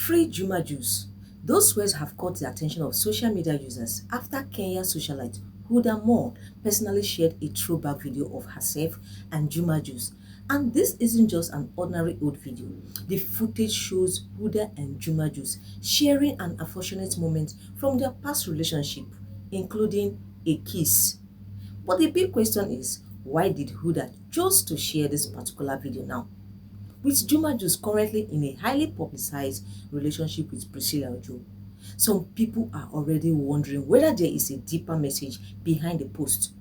Free Juma Jux. Those words have caught the attention of social media users after Kenyan socialite Huddah Monroe personally shared a throwback video of herself and Juma Jux. And this isn't just an ordinary old video. The footage shows Huddah and Juma Jux sharing an unfortunate moment from their past relationship, including a kiss. But the big question is, why did Huddah choose to share this particular video now? With Juma Jux currently in a highly publicized relationship with Priscilla Ojo, some people are already wondering whether there is a deeper message behind the post.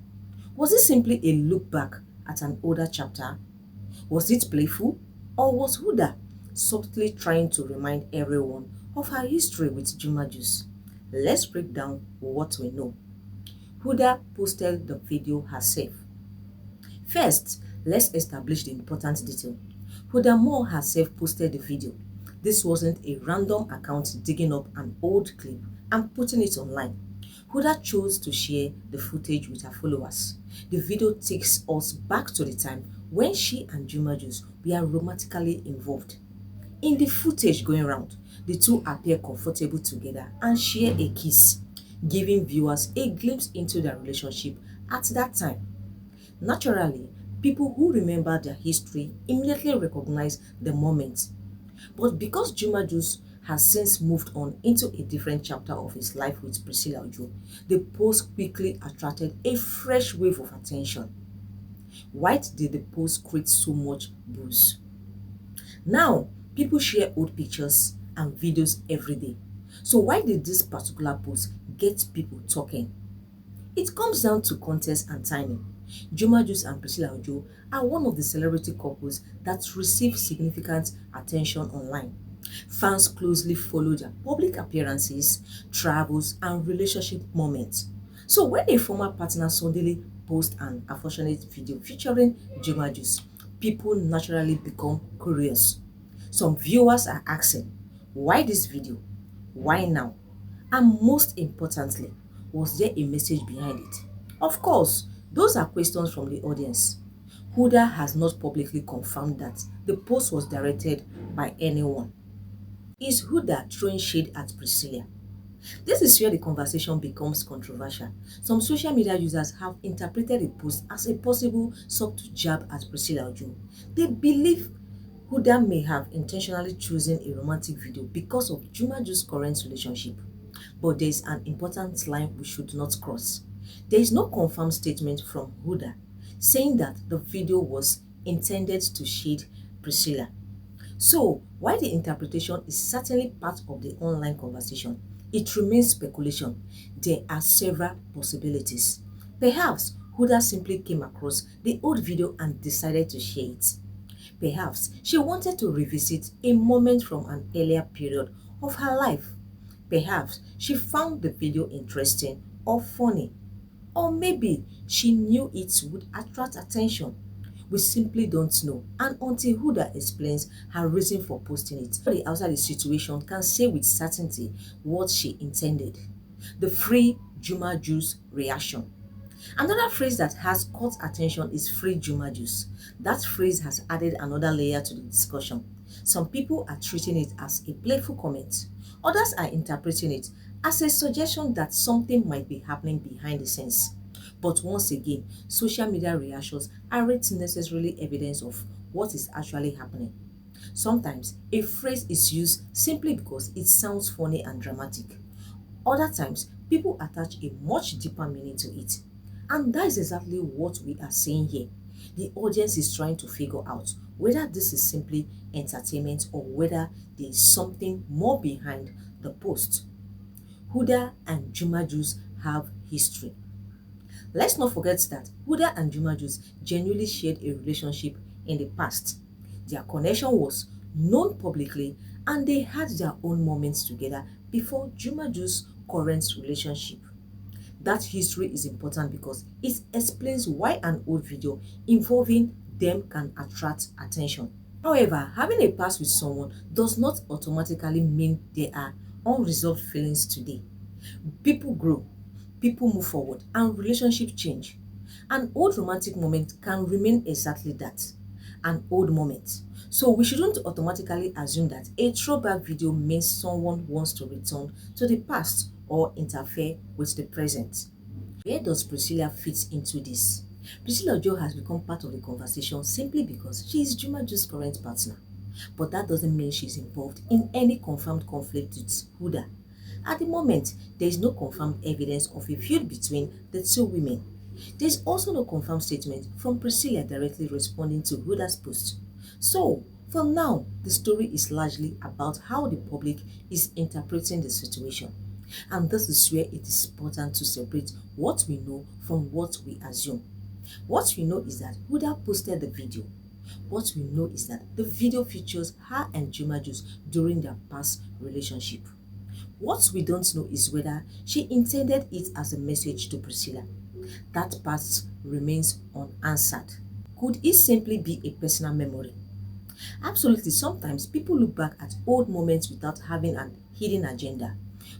Was it simply a look back at an older chapter? Was it playful? Or was Huddah subtly trying to remind everyone of her history with Juma Jux? Let's break down what we know. Huddah posted the video herself. First, let's establish the important detail. Huddah Monroe herself posted the video. This wasn't a random account digging up an old clip and putting it online. Huddah chose to share the footage with her followers. The video takes us back to the time when she and Juma Jux were romantically involved. In the footage going around, the two appear comfortable together and share a kiss, giving viewers a glimpse into their relationship at that time. Naturally, people who remember their history immediately recognize the moment. But because Juma Jux has since moved on into a different chapter of his life with Priscilla Ojo, the post quickly attracted a fresh wave of attention. Why did the post create so much buzz? Now, people share old pictures and videos every day. So why did this particular post get people talking? It comes down to context and timing. Juma Jux and Priscilla Ojo are one of the celebrity couples that receive significant attention online. Fans closely follow their public appearances, travels, and relationship moments. So when a former partner suddenly posts an unfortunate video featuring Juma Jux, people naturally become curious. Some viewers are asking, why this video? Why now? And most importantly, was there a message behind it? Of course, those are questions from the audience. Huddah has not publicly confirmed that the post was directed by anyone. Is Huddah throwing shade at Priscilla? This is where the conversation becomes controversial. Some social media users have interpreted the post as a possible subtle jab at Priscilla Ojo. They believe Huddah may have intentionally chosen a romantic video because of Juma Jux's current relationship. But there is an important line we should not cross. There is no confirmed statement from Huddah saying that the video was intended to shade Priscilla. So, while the interpretation is certainly part of the online conversation, it remains speculation. There are several possibilities. Perhaps Huddah simply came across the old video and decided to share it. Perhaps she wanted to revisit a moment from an earlier period of her life. Perhaps she found the video interesting or funny. Or maybe she knew it would attract attention. We simply don't know, and until Huddah explains her reason for posting it, nobody outside the situation can say with certainty what she intended. The free Juma Jux reaction. Another phrase that has caught attention is free Juma Jux. That phrase has added another layer to the discussion. Some people are treating it as a playful comment. Others are interpreting it as a suggestion that something might be happening behind the scenes. But once again, social media reactions aren't necessarily evidence of what is actually happening. Sometimes a phrase is used simply because it sounds funny and dramatic. Other times, people attach a much deeper meaning to it. And that is exactly what we are saying here. The audience is trying to figure out whether this is simply entertainment or whether there is something more behind the post. Huddah and Juma Jux have history. Let's not forget that Huddah and Juma Jux genuinely shared a relationship in the past. Their connection was known publicly and they had their own moments together before Juma Jux's current relationship. That history is important because it explains why an old video involving them can attract attention. However, having a past with someone does not automatically mean there are unresolved feelings today. People grow, people move forward, and relationships change. An old romantic moment can remain exactly that, an old moment. So we shouldn't automatically assume that a throwback video means someone wants to return to the past or interfere with the present. Where does Priscilla fit into this? Priscilla Ojo has become part of the conversation simply because she is Juma Jux' current partner. But that doesn't mean she's involved in any confirmed conflict with Huddah. At the moment, there is no confirmed evidence of a feud between the two women. There is also no confirmed statement from Priscilla directly responding to Huddah's post. So, for now, the story is largely about how the public is interpreting the situation. And this is where it is important to separate what we know from what we assume. What we know is that Huddah posted the video. What we know is that the video features her and Juma Jux during their past relationship. What we don't know is whether she intended it as a message to Priscilla. That part remains unanswered. Could it simply be a personal memory? Absolutely, sometimes people look back at old moments without having an hidden agenda.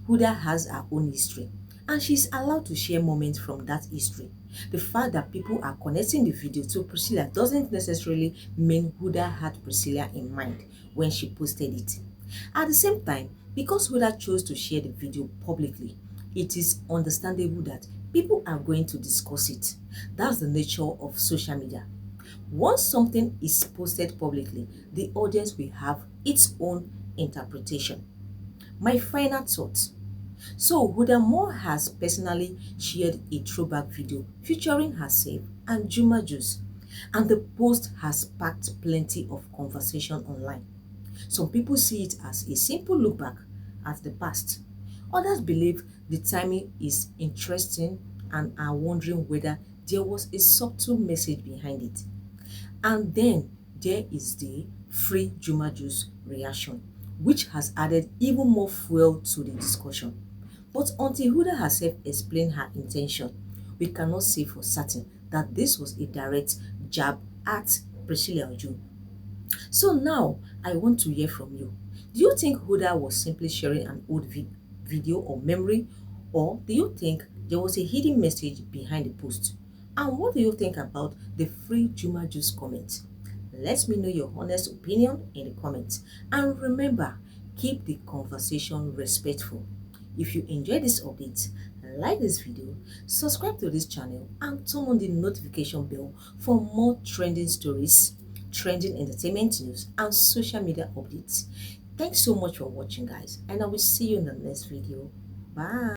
Huddah has her own history, and she's allowed to share moments from that history. The fact that people are connecting the video to Priscilla doesn't necessarily mean Huddah had Priscilla in mind when she posted it. At the same time, because Huddah chose to share the video publicly, it is understandable that people are going to discuss it. That's the nature of social media. Once something is posted publicly, the audience will have its own interpretation. My final thought. So, Huddah Monroe has personally shared a throwback video featuring herself and Juma Jux, and the post has sparked plenty of conversation online. Some people see it as a simple look back at the past. Others believe the timing is interesting and are wondering whether there was a subtle message behind it. And then there is the free Juma Jux reaction, which has added even more fuel to the discussion. But until Huddah herself explained her intention, we cannot say for certain that this was a direct jab at Priscilla Ojo. So now I want to hear from you. Do you think Huddah was simply sharing an old video or memory, or do you think there was a hidden message behind the post? And what do you think about the free Juma Jux comment? Let me know your honest opinion in the comments. And remember, keep the conversation respectful. If you enjoyed this update, like this video, subscribe to this channel, and turn on the notification bell for more trending stories, trending entertainment news, and social media updates. Thanks so much for watching, guys, and I will see you in the next video. Bye.